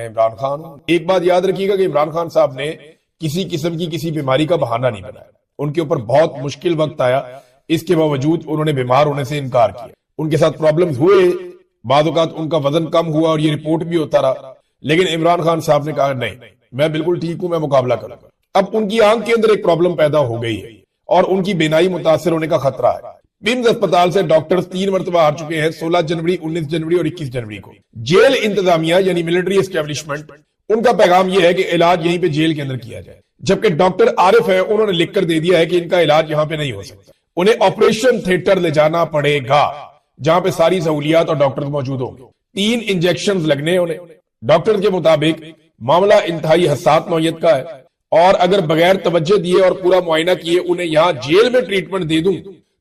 इमरान खान हूं। एक बात याद रखिएगा कि इमरान खान साहब ने किसी किस्म की किसी बीमारी का बहाना नहीं बनाया। उनके ऊपर बहुत मुश्किल वक्त आया, इसके बावजूद उन्होंने बीमार होने से इनकार किया। उनके साथ प्रॉब्लम्स हुए, बाद औक़ात उनका वजन कम हुआ और ये रिपोर्ट भी होता रहा, लेकिन इमरान खान साहब ने कहा नहीं, मैं बिल्कुल ठीक हूं, मैं मुकाबला करूंगा। अब उनकी आंख के अंदर एक प्रॉब्लम पैदा हो गई है और उनकी बीनाई मुतासर होने का खतरा है। बिम्स अस्पताल से डॉक्टर्स 3 मरतबा हार चुके हैं, 16 जनवरी, 19 जनवरी और 21 जनवरी को। जेल इंतजामिया यानी मिलिट्री एस्टेब्लिशमेंट, उनका पैगाम यह है कि इलाज यहीं पे जेल के अंदर किया जाए, जबकि डॉक्टर आरिफ है, उन्होंने लिखकर दे दिया है कि इनका इलाज यहां पे नहीं हो सकता, उन्हें ऑपरेशन थिएटर ले जाना पड़ेगा जहां पे सारी सहूलियात और डॉक्टर मौजूद होंगे। 3 इंजेक्शन लगने उन्हें। डॉक्टर के मुताबिक मामला इंतहाई हसास नौयत का है और अगर बगैर तवज्जो दिए और पूरा मुआयना किए उन्हें यहां जेल में ट्रीटमेंट दे दूं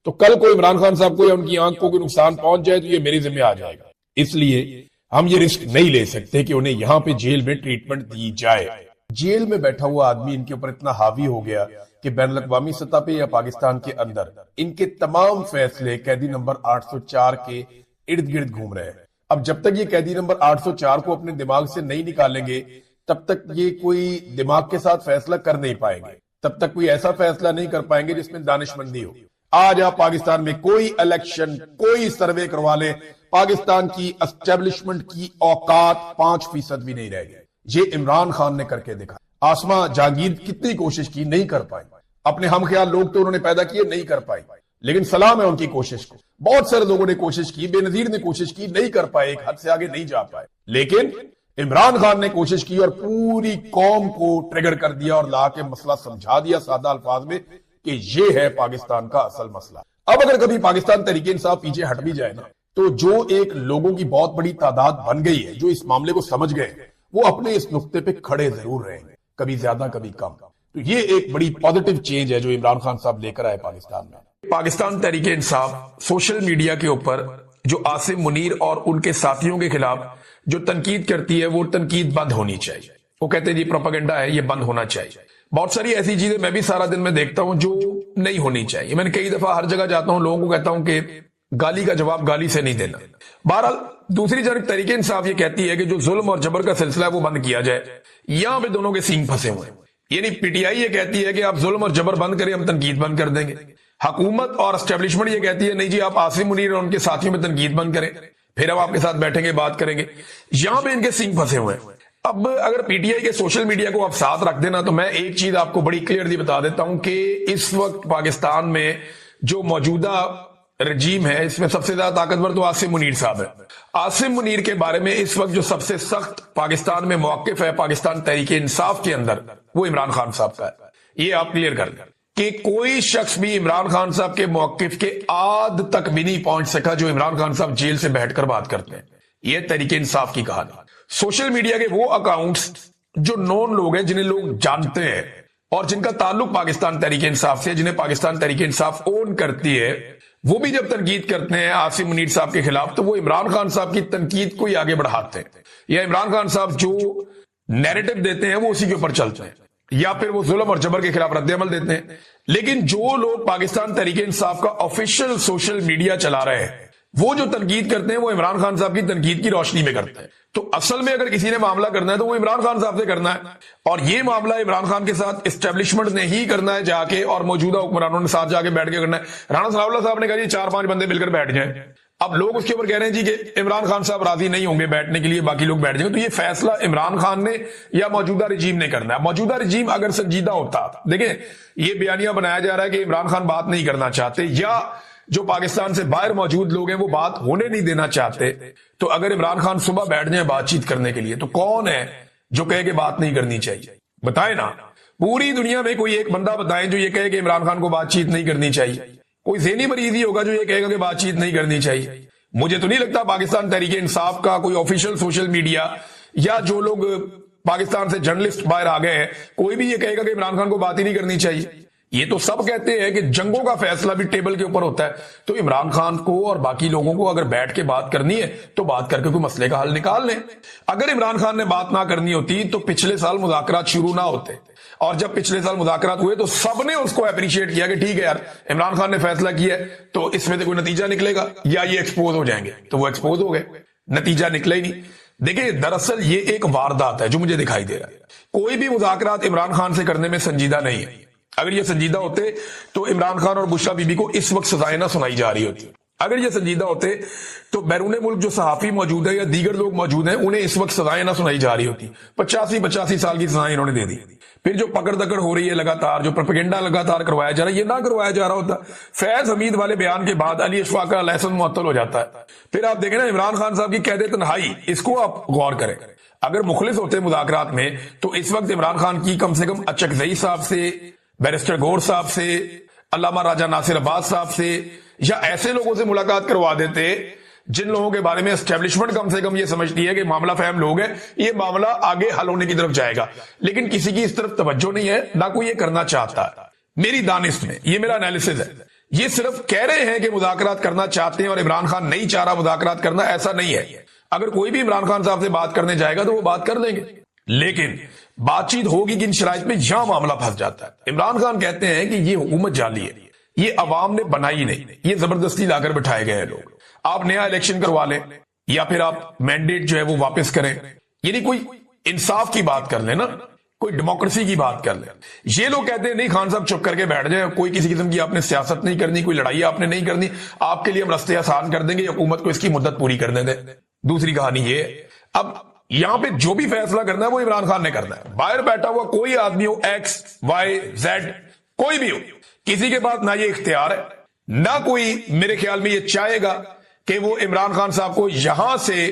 तो कल को इमरान खान साहब को या उनकी आंख को कोई नुकसान पहुंच जाए तो ये मेरे जिम्मे आ जाएगा। इसलिए हम ये रिस्क नहीं ले सकते कि उन्हें यहां पे जेल में ट्रीटमेंट दी जाए। जेल में बैठा हुआ आदमी इनके ऊपर इतना हावी हो गया कि बैनुल-अक़वामी सतह पे या पाकिस्तान के अंदर इनके तमाम फैसले कैदी नंबर 804 के इर्द गिर्द घूम रहे हैं। अब जब तक ये कैदी नंबर 804 को अपने दिमाग से नहीं निकालेंगे तब तक ये कोई दिमाग के साथ फैसला कर नहीं पाएंगे, तब तक कोई ऐसा फैसला नहीं कर पाएंगे जिसमें दानिशमंदी हो। आज आप पाकिस्तान में कोई इलेक्शन, कोई सर्वे करवा ले, पाकिस्तान की एस्टेब्लिशमेंट की औकात 5% भी नहीं रह गई। ये इमरान खान ने करके दिखा। आसमा जहांगीर कितनी कोशिश की, नहीं कर पाई। अपने हम ख्याल लोग तो उन्होंने पैदा किए, नहीं कर पाई, लेकिन सलाम है उनकी कोशिश को। बहुत सारे लोगों ने कोशिश की, बेनजीर ने कोशिश की, नहीं कर पाए, एक हद से आगे नहीं जा पाए। लेकिन इमरान खान ने कोशिश की और पूरी कौम को ट्रिगर कर दिया और ला के मसला समझा दिया सादा अल्फाज में कि ये है पाकिस्तान का असल मसला। अब अगर कभी पाकिस्तान तहरीक इंसाफ पीछे हट भी जाए ना, तो जो एक लोगों की बहुत बड़ी तादाद बन गई है जो इस मामले को समझ गए, वो अपने इस नुक्ते पे खड़े जरूर रहेंगे, कभी ज्यादा कभी कम। तो ये एक बड़ी पॉजिटिव चेंज है जो इमरान खान साहब लेकर आए पाकिस्तान में। पाकिस्तान तहरीक इंसाफ सोशल मीडिया के ऊपर जो आसिम मुनीर और उनके साथियों के खिलाफ जो तनकीद करती है, वो तनकीद बंद होनी चाहिए। वो कहते हैं जी प्रोपेगेंडा है, ये बंद होना चाहिए। बहुत सारी ऐसी चीजें मैं भी सारा दिन में देखता हूं जो नहीं होनी चाहिए। मैंने कई दफा हर जगह जाता हूं, लोगों को कहता हूं कि गाली का जवाब गाली से नहीं देना। बहरहाल दूसरी जानब तहरीक इंसाफ ये कहती है कि जो जुल्म और जबर का सिलसिला है वो बंद किया जाए। यहां पे दोनों के सींग फंसे हुए हैं। यानी पीटीआई ये कहती है कि आप जुल्म और जबर बंद करें, हम तनकीद बंद कर देंगे। हुकूमत और एस्टेब्लिशमेंट ये कहती है नहीं जी, आप आसिम मुनीर और उनके साथियों में तनकीद बंद करें, फिर हम आपके साथ बैठेंगे, बात करेंगे। यहां पे इनके सींग फंसे हुए हैं। अब अगर पीटीआई के सोशल मीडिया को आप साथ रख देना, तो मैं एक चीज आपको बड़ी क्लियरली बता देता हूं कि इस वक्त पाकिस्तान में जो मौजूदा रजीम है, इसमें सबसे ज्यादा ताकतवर तो आसिम मुनीर साहब है। आसिम मुनीर के बारे में इस वक्त जो सबसे सख्त पाकिस्तान में मौकिफ है पाकिस्तान तहरीक इंसाफ के अंदर, वो इमरान खान साहब का है। ये आप क्लियर कर दें कि कोई शख्स भी इमरान खान साहब के मौकिफ के आद तक भी नहीं पहुंच सका जो इमरान खान साहब जेल से बैठकर बात करते हैं। यह तहरीक इंसाफ की कहानी। सोशल मीडिया के वो अकाउंट्स जो नॉन लोग हैं, जिन्हें लोग जानते हैं और जिनका ताल्लुक पाकिस्तान तहरीक इंसाफ से, जिन्हें पाकिस्तान तहरीक इंसाफ ओन करती है, वो भी जब तनकीद करते हैं आसिम मुनीर साहब के खिलाफ, तो वो इमरान खान साहब की तनकीद को ही आगे बढ़ाते हैं, या इमरान खान साहब जो नैरेटिव देते हैं वो उसी के ऊपर चलते हैं, या फिर वो जुल्म और जबर के खिलाफ रद्द-ए-अमल देते हैं। लेकिन जो लोग पाकिस्तान तहरीक इंसाफ का ऑफिशियल सोशल मीडिया चला रहे हैं, वो जो तनकीद करते हैं वो इमरान खान साहब की तनकीद की रोशनी में करते हैं। तो असल में अगर किसी ने मामला करना है तो वो इमरान खान साहब से करना है, और ये मामला इमरान खान के साथ एस्टेब्लिशमेंट ने ही करना है जाके, और मौजूदा हुक्मरानों ने साथ जाके बैठ के करना है। राणा सनाउल्लाह साहब ने कहा जी 4-5 बंदे मिलकर बैठ जाएं। अब लोग उसके ऊपर कह रहे हैं जी कि इमरान खान साहब राजी नहीं होंगे बैठने के लिए, बाकी लोग बैठ जाएंगे। तो ये फैसला इमरान खान ने या मौजूदा रजीम ने करना है। मौजूदा रजीम अगर संजीदा होता, देखें ये बयानिया बनाया जा रहा है कि इमरान खान बात नहीं करना चाहते, या जो पाकिस्तान से बाहर मौजूद लोग हैं वो बात होने नहीं देना चाहते, तो अगर इमरान खान सुबह बैठ जाए बातचीत करने के लिए, तो कौन है जो कहे कि बात नहीं करनी चाहिए? बताए ना, पूरी दुनिया में कोई एक बंदा बताएं जो ये कहे कि इमरान खान को बातचीत नहीं करनी चाहिए। कोई ज़हनी मरीज ही होगा जो ये कहेगा कि बातचीत नहीं करनी चाहिए। मुझे तो नहीं लगता पाकिस्तान तहरीक इंसाफ का कोई ऑफिशियल सोशल मीडिया या जो लोग पाकिस्तान से जर्नलिस्ट बाहर आ गए हैं, कोई भी ये कहेगा कि इमरान खान को बात ही नहीं करनी चाहिए। ये तो सब कहते हैं कि जंगों का फैसला भी टेबल के ऊपर होता है। तो इमरान खान को और बाकी लोगों को अगर बैठ के बात करनी है तो बात करके कोई मसले का हल निकाल लें। अगर इमरान खान ने बात ना करनी होती तो पिछले साल मुज़ाकरात शुरू ना होते, और जब पिछले साल मुज़ाकरात हुए तो सबने उसको अप्रिशिएट किया कि ठीक है यार, इमरान खान ने फैसला किया है तो इसमें से कोई नतीजा निकलेगा या ये एक्सपोज हो जाएंगे। तो वो एक्सपोज हो गए, नतीजा निकला ही नहीं। देखिए, दरअसल ये एक वारदात है जो मुझे दिखाई दे रहा है। कोई भी मुज़ाकरात इमरान खान से करने में संजीदा नहीं है। अगर ये संजीदा होते तो इमरान खान और बुशरा बीबी को इस वक्त सजाएं ना सुनाई जा रही होती। अगर ये संजीदा होते तो बैरून मुल्क जो सहाफी मौजूद है या दीगर लोग मौजूद हैं उन्हें इस वक्त सजाएं ना सुनाई जा रही होती। 85 साल की सजाएं इन्होंने दे दी। फिर जो पकड़ दकड़ हो रही है लगातार, जो प्रोपेगेंडा लगातार करवाया जा रहा है, ये ना करवाया जा रहा होता। फैज हमीद वाले बयान के बाद अली अशफाक का लाइसेंस मुअत्तल हो जाता है। फिर आप देखें ना, इमरान खान साहब की कैद तन्हाई, इसको आप गौर करें। अगर मुखलिस होते मुज़ाकरात में तो इस वक्त इमरान खान की कम से कम अचकजई साहब से, बैरिस्टर गौर साहब से, अल्लामा राजा नासिर अब्बास साहब से या ऐसे लोगों से मुलाकात करवा देते जिन लोगों के बारे में एस्टेब्लिशमेंट कम से कम ये समझती है कि मामला फहम लोग है, ये मामला आगे हल होने की तरफ जाएगा। लेकिन किसी की इस तरफ तवज्जो नहीं है, ना कोई ये करना चाहता है। मेरी दानिश में ये मेरा एनालिसिस है। ये सिर्फ कह रहे हैं कि मुज़ाकरात करना चाहते हैं और इमरान खान नहीं चाह रहा मुज़ाकरात करना, ऐसा नहीं है। अगर कोई भी इमरान खान साहब से बात करने जाएगा तो वो बात कर लेंगे, लेकिन बातचीत होगी किन शराइत में, यहां मामला फंस जाता है। इमरान खान कहते हैं कि ये हुकूमत जाली है, ये अवाम ने बनाई नहीं, ये जबरदस्ती लाकर बिठाए गए हैं लोग। आप नया इलेक्शन करवा लें या फिर आप मैंडेट जो है वो वापस करें, यानी कोई इंसाफ की बात कर लें ना, कोई डेमोक्रेसी की बात कर लें। ये लोग कहते हैं नहीं खान साहब चुप करके बैठ जाए, कोई किसी किस्म की आपने सियासत नहीं करनी, कोई लड़ाई आपने नहीं करनी, आपके लिए हम रास्ते आसान कर देंगे, हुकूमत को इसकी मुद्दत पूरी करने दें। दूसरी कहानी ये, अब यहां पे जो भी फैसला करना है वो इमरान खान ने करना है। बाहर बैठा हुआ कोई आदमी हो, एक्स वाई जेड कोई भी हो, किसी के पास ना ये इख्तियार है, ना कोई मेरे ख्याल में ये चाहेगा कि वो इमरान खान साहब को यहां से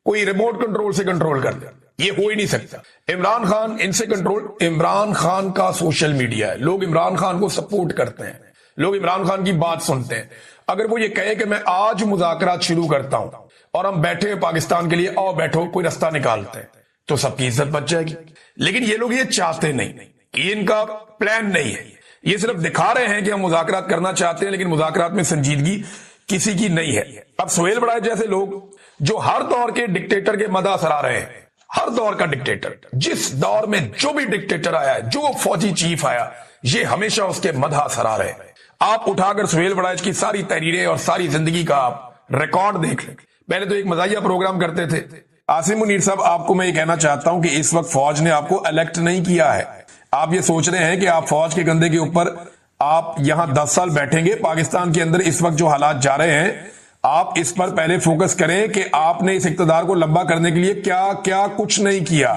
कोई रिमोट कंट्रोल से कंट्रोल कर दे। ये हो ही नहीं सकता। इमरान खान इनसे कंट्रोल, इमरान खान का सोशल मीडिया है, लोग इमरान खान को सपोर्ट करते हैं, लोग इमरान खान की बात सुनते हैं। अगर वो ये कहे कि मैं आज मुज़ाकरात शुरू करता हूं और हम बैठे हैं पाकिस्तान के लिए, आओ बैठो, कोई रास्ता निकालते हैं, तो सबकी इज्जत बच जाएगी। लेकिन ये लोग ये चाहते नहीं, ये इनका प्लान नहीं है। ये सिर्फ दिखा रहे हैं कि हम मुज़ाकरात करना चाहते हैं, लेकिन मुज़ाकरात में संजीदगी किसी की नहीं है। अब सुहेल बड़ाई जैसे लोग जो हर दौर के डिक्टेटर के मदा सरा रहे हैं, हर दौर का डिक्टेटर, जिस दौर में जो भी डिक्टेटर आया, जो फौजी चीफ आया, ये हमेशा उसके मदा सरा रहे हैं। आप उठाकर सुहेल बड़ाई की सारी तहरीरें और सारी जिंदगी का आप रिकॉर्ड देख लें। पहले तो एक मजाहिया प्रोग्राम करते थे। आसिम मुनीर साहब, आपको मैं ये कहना चाहता हूं कि इस वक्त फौज ने आपको इलेक्ट नहीं किया है। आप ये सोच रहे हैं कि आप फौज के कंधे के ऊपर आप यहां 10 साल बैठेंगे। पाकिस्तान के अंदर इस वक्त जो हालात जा रहे हैं, आप इस पर पहले फोकस करें कि आपने इस इक्तदार को लंबा करने के लिए क्या क्या कुछ नहीं किया।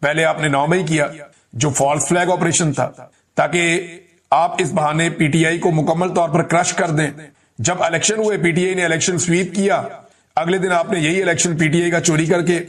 पहले आपने 9 मई किया जो फॉल्स फ्लैग ऑपरेशन था, ताकि आप इस बहाने पीटीआई को मुकम्मल तौर पर क्रश कर दें। जब इलेक्शन हुए, पीटीआई ने इलेक्शन स्वीप किया, अगले दिन आपने यही इलेक्शन पीटीआई का चोरी करके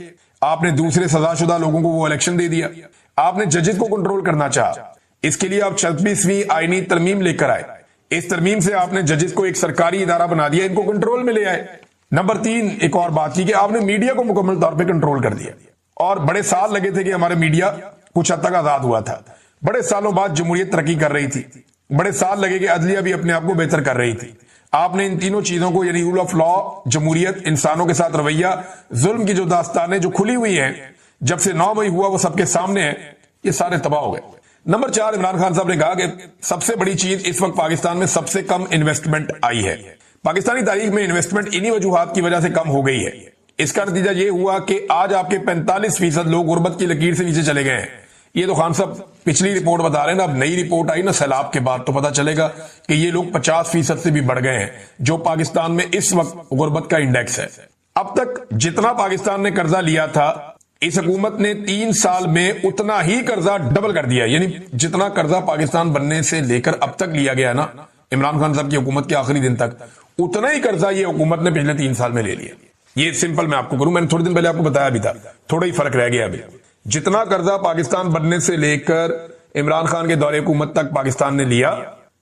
आपने दूसरे सजाशुदा लोगों को वो इलेक्शन दे दिया। आपने जजेस को कंट्रोल करना चाहा, इसके लिए आप 36वीं आईनी तरमीम लेकर आए। इस तरमीम से आपने जजेस को एक सरकारी इदारा बना दिया, इनको कंट्रोल में ले आए। नंबर 3, एक और बात की कि आपने मीडिया को मुकम्मल तौर पर कंट्रोल कर दिया। और बड़े साल लगे थे कि हमारे मीडिया कुछ हद तक आजाद हुआ था। बड़े सालों बाद जमहूरियत तरक्की कर रही थी, बड़े साल लगे कि अदलिया भी अपने आप को बेहतर कर रही थी। आपने इन तीनों चीजों को, यानी रूल ऑफ लॉ, जमहूरियत, इंसानों के साथ रवैया, जुल्म की जो दास्तानें जो खुली हुई हैं, जब से 9 मई हुआ वो सबके सामने है, ये सारे तबाह हो गए। नंबर 4, इमरान खान साहब ने कहा कि सबसे बड़ी चीज इस वक्त पाकिस्तान में सबसे कम इन्वेस्टमेंट आई है। पाकिस्तानी तारीख में इन्वेस्टमेंट इन्हीं वजूहात की वजह से कम हो गई है। इसका नतीजा ये हुआ कि आज आपके 45% लोग गुर्बत की लकीर से नीचे चले गए हैं। ये तो खान साहब पिछली रिपोर्ट बता रहे हैं ना, अब नई रिपोर्ट आई ना सैलाब के बाद, तो पता चलेगा कि ये लोग 50% से भी बढ़ गए हैं, जो पाकिस्तान में इस वक्त गुर्बत का इंडेक्स है। अब तक जितना पाकिस्तान ने कर्जा लिया था, इस हुकूमत ने 3 साल में उतना ही कर्जा डबल कर दिया। यानी जितना कर्जा पाकिस्तान बनने से लेकर अब तक लिया गया ना, इमरान खान साहब की हुकूमत के आखिरी दिन तक, उतना ही कर्जा ये हुकूमत ने पिछले 3 साल में ले लिया। ये सिंपल मैं आपको करूं, मैंने थोड़े दिन पहले आपको बताया भी था, थोड़ा ही फर्क रह गया अभी। जितना कर्जा पाकिस्तान बनने से लेकर इमरान खान के दौरे हुकूमत तक पाकिस्तान ने लिया,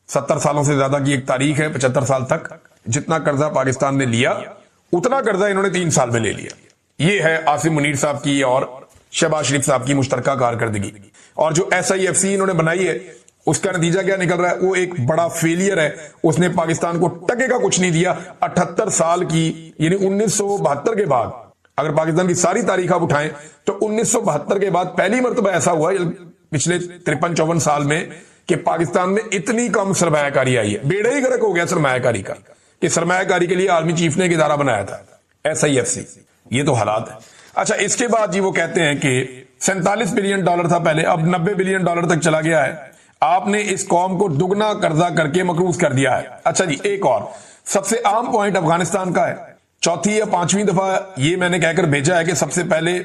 70 सालों से ज्यादा की एक तारीख है, 75 साल तक जितना कर्जा पाकिस्तान ने लिया, उतना कर्जा इन्होंने 3 साल में ले लिया। ये है आसिम मुनीर साहब की और शहबाज शरीफ साहब की मुश्तरका कारकर्दगी। और जो SIFC इन्होंने बनाई है, उसका नतीजा क्या निकल रहा है? वो एक बड़ा फेलियर है। उसने पाकिस्तान को टके का कुछ नहीं दिया। 78 साल की, यानी 1972 के बाद, अगर पाकिस्तान की सारी तारीख आप उठाएं तो 1972 के बाद पहली मरतबा ऐसा हुआ पिछले 53-54 साल में कि पाकिस्तान में इतनी कम सरमायाकारी आई है। बेड़ा ही गर्क हो गया सरमायाकारी का, कि सरमायाकारी के लिए आर्मी चीफ ने एक इदारा बनाया था, SIFC। ये तो हालात है। अच्छा, इसके बाद जी वो कहते हैं कि $47 बिलियन था पहले, अब $90 बिलियन तक चला गया है। आपने इस कौम को दुगना कर्जा करके मकरूज कर दिया है। अच्छा जी, एक और सबसे आम पॉइंट अफगानिस्तान का है। चौथी या पांचवी दफा ये मैंने कहकर भेजा है कि सबसे पहले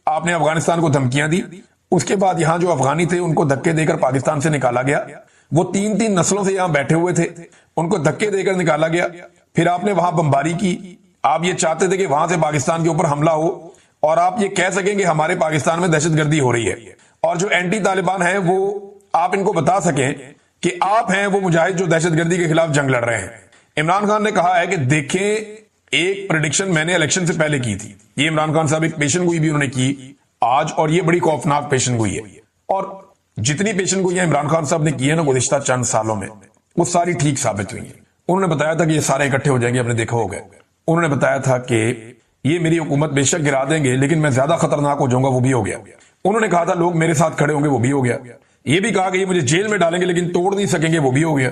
आपने अफगानिस्तान को धमकियां दी, उसके बाद यहां जो अफगानी थे उनको धक्के देकर पाकिस्तान से निकाला गया। वो 3-3 नस्लों से यहां बैठे हुए थे, उनको धक्के देकर निकाला गया। फिर आपने वहां बमबारी की। आप ये चाहते थे कि वहां से पाकिस्तान के ऊपर हमला हो और आप ये कह सकें कि हमारे पाकिस्तान में दहशतगर्दी हो रही है, और जो एंटी तालिबान है वो आप इनको बता सकें कि आप हैं वो मुजाहिद जो दहशतगर्दी के खिलाफ जंग लड़ रहे हैं। इमरान खान ने कहा है कि देखें, एक प्रेडिक्शन मैंने इलेक्शन से पहले की थी। ये इमरान खान साहब एक पेशन गोई भी उन्होंने की आज, और ये बड़ी खौफनाक पेशन गोई है। और जितनी पेशन गोइयां इमरान खान साहब ने की है ना गुज़िश्ता चंद सालों में, वो सारी ठीक साबित हुई है। उन्होंने बताया था कि ये सारे इकट्ठे हो जाएंगे, आपने देखा होगा। उन्होंने बताया था कि ये मेरी हुकूमत बेशक गिरा देंगे लेकिन मैं ज्यादा खतरनाक हो जाऊंगा, वो भी हो गया। उन्होंने कहा था लोग मेरे साथ खड़े होंगे, वो भी हो गया। ये भी कहा कि ये मुझे जेल में डालेंगे लेकिन तोड़ नहीं सकेंगे, वो भी हो गया।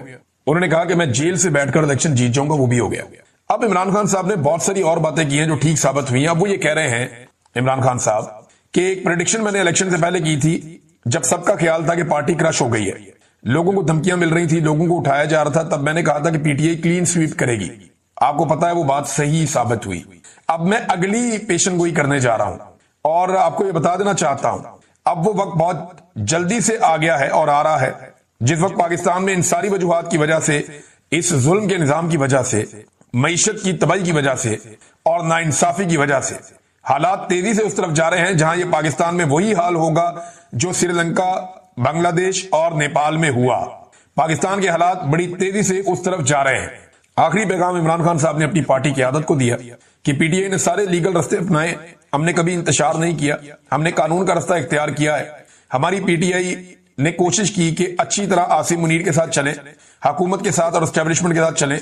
उन्होंने कहा कि मैं जेल से बैठकर इलेक्शन जीत जाऊंगा, वो भी हो गया। अब इमरान खान साहब ने बहुत सारी और बातें की हैं जो ठीक साबित हुई हैं। अब वो ये कह रहे हैं इमरान खान साहब कि एक प्रेडिक्शन मैंने इलेक्शन से पहले की थी, जब सबका ख्याल था कि पार्टी क्रश हो गई है, लोगों को धमकियां मिल रही थी, लोगों को उठाया जा रहा था, तब मैंने कहा था कि पीटीआई क्लीन स्वीप करेगी। आपको पता है वो बात सही साबित हुई। अब मैं अगली पेशन गोई करने जा रहा हूं और आपको ये बता देना चाहता हूं, अब वो वक्त बहुत जल्दी से आ गया है और आ रहा है जिस वक्त पाकिस्तान में इन सारी वजूहात की वजह से, इस जुल्म के निजाम की वजह से, मईशत की तबाही की वजह से और नाइंसाफी की वजह से हालात तेजी से उस तरफ जा रहे हैं जहां ये पाकिस्तान में वही हाल होगा जो श्रीलंका, बांग्लादेश और नेपाल में हुआ। पाकिस्तान के हालात बड़ी तेजी से उस तरफ जा रहे हैं। आखिरी पैगाम इमरान खान साहब ने अपनी पार्टी की आदत को दिया कि पीटीआई ने सारे लीगल रास्ते अपनाए, हमने कभी इंतशार नहीं किया, हमने कानून का रास्ता इख्तियार किया है। हमारी पीटीआई ने कोशिश की कि अच्छी तरह आसिम मुनीर के साथ चलें, हुकूमत के साथ और एस्टेब्लिशमेंट के साथ चलें,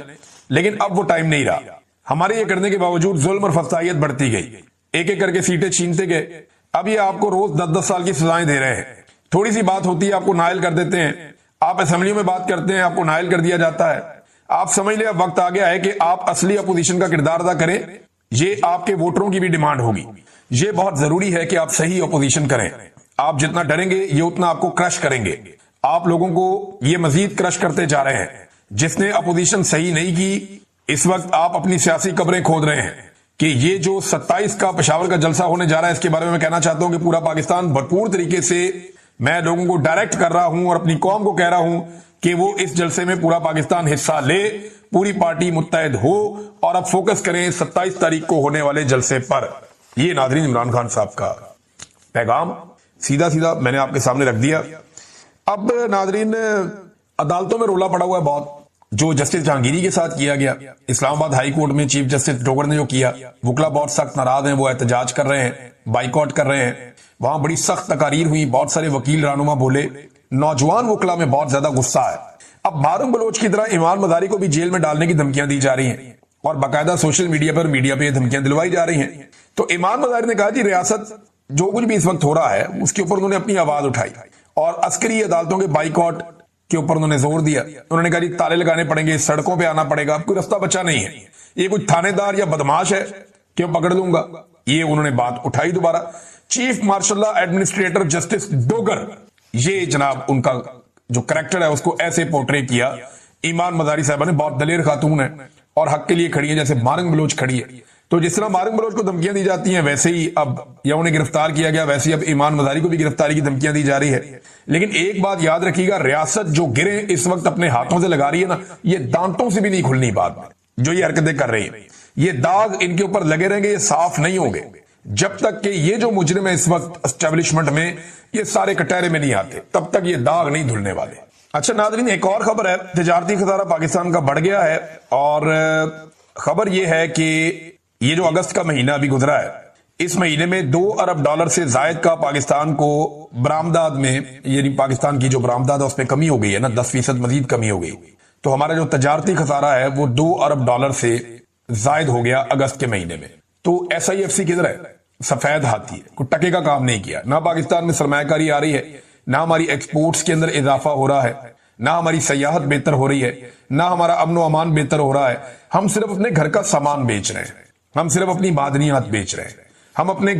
लेकिन अब वो टाइम नहीं रहा। हमारे ये करने के बावजूद जुल्म और फसाइयत बढ़ती गई, एक एक करके सीटें छीनते गए। अब ये आपको रोज 10-10 साल की सजाएं दे रहे हैं। थोड़ी सी बात होती है आपको नायल कर देते हैं, आप असेंबली में बात करते हैं आपको नायल कर दिया जाता है। आप समझ ले अब वक्त आ गया है कि आप असली अपोजिशन का किरदार अदा करें। ये आपके वोटरों की भी डिमांड होगी। ये बहुत जरूरी है कि आप सही अपोजिशन करें। आप जितना डरेंगे ये उतना आपको क्रश करेंगे। आप लोगों को ये मजीद क्रश करते जा रहे हैं। जिसने अपोजिशन सही नहीं की, इस वक्त आप अपनी सियासी कब्रें खोद रहे हैं कि ये जो 27 का पेशावर का जलसा होने जा रहा है, इसके बारे में मैं कहना चाहता हूं कि पूरा पाकिस्तान भरपूर तरीके से मैं लोगों को डायरेक्ट कर रहा हूं और अपनी कौम को कह रहा हूं कि वो इस जलसे में पूरा पाकिस्तान हिस्सा ले, पूरी पार्टी मुत्तहद हो और अब फोकस करें 27 तारीख को होने वाले जलसे पर। ये नाज़रीन इमरान खान साहब का पैगाम सीधा सीधा मैंने आपके सामने रख दिया। अब नाज़रीन, अदालतों में रोला पड़ा हुआ है बहुत, जो जस्टिस जहांगीरी के साथ किया गया। इस्लामाबाद हाई कोर्ट में चीफ जस्टिस डोगर ने जो किया, वकला बहुत सख्त नाराज हैं, वो एहतजाज कर रहे हैं, बाइकआउट कर रहे हैं। वहां बड़ी सख्त तकारीर हुई, बहुत सारे वकील रहनुमा बोले, नौजवान वकला में बहुत ज्यादा गुस्सा है। अब मारूम बलोच की तरह ईमान मजारी को भी जेल में डालने की धमकियां दी जा रही हैं और बाकायदा सोशल मीडिया पे धमकियां दिलवाई जा रही हैं। तो ईमान मजारी ने कहा जी रियासत जो कुछ भी इस वक्त हो रहा है उसके ऊपर उन्होंने अपनी आवाज उठाई और अस्करी अदालतों के बाइकआउट के ऊपर उन्होंने जोर दिया। उन्होंने कहा जी ताले लगाने पड़ेंगे, सड़कों पे आना पड़ेगा, अब कोई रास्ता बचा नहीं है। ये कोई थानेदार या बदमाश है कि मैं पकड़ लूंगा। ये उन्होंने बात उठाई दोबारा। Chief marshal administrator justice Dogar, ये जनाब उनका जो कैरेक्टर है उसको ऐसे पोर्ट्रे किया। ईमान मजारी साहबा ने बहुत दलेर खातून है और हक के लिए खड़ी है, जैसे मारंग बलोच खड़ी है। तो जिस तरह मारंग बलोच को धमकियां दी जाती हैं वैसे ही अब या उन्हें गिरफ्तार किया गया, वैसे ही अब ईमान मजारी को भी गिरफ्तारी की धमकियां दी जा रही है। लेकिन एक बात याद रखिएगा, रियासत जो गिरे इस वक्त अपने हाथों से लगा रही है ना, ये दांतों से भी नहीं खुलनी बात में जो ये हरकतें कर रही है। ये दाग इनके ऊपर लगे रहेंगे, ये साफ नहीं होंगे जब तक कि ये जो मुजरिम है इस वक्त एस्टेब्लिशमेंट में, ये सारे कटहरे में नहीं आते, तब तक ये दाग नहीं धुलने वाले। अच्छा नाज़रीन, एक और खबर है, तिजारती खसारा पाकिस्तान का बढ़ गया है और खबर यह है कि ये जो अगस्त का महीना अभी गुजरा है, इस महीने में $2 अरब से जायद का पाकिस्तान को बरामदात में, यानी पाकिस्तान की जो बरामदात है उसमें कमी हो गई है ना, 10% मजीद कमी हो गई। तो हमारा जो तजारती खसारा है वो $2 अरब से जायद हो गया अगस्त के महीने में। तो SIFC किधर है? सफेद हाथी है, कोई टके का काम नहीं किया। ना पाकिस्तान में सरमायाकारी आ रही है, ना हमारी एक्सपोर्ट्स के अंदर इजाफा हो रहा है, ना हमारी सयाहत बेहतर हो रही है, ना हमारा अमन व अमान बेहतर हो रहा है। हम सिर्फ अपने घर का सामान बेच रहे हैं, हम सिर्फ अपनी मादनियात बेच रहे हैं, हम अपने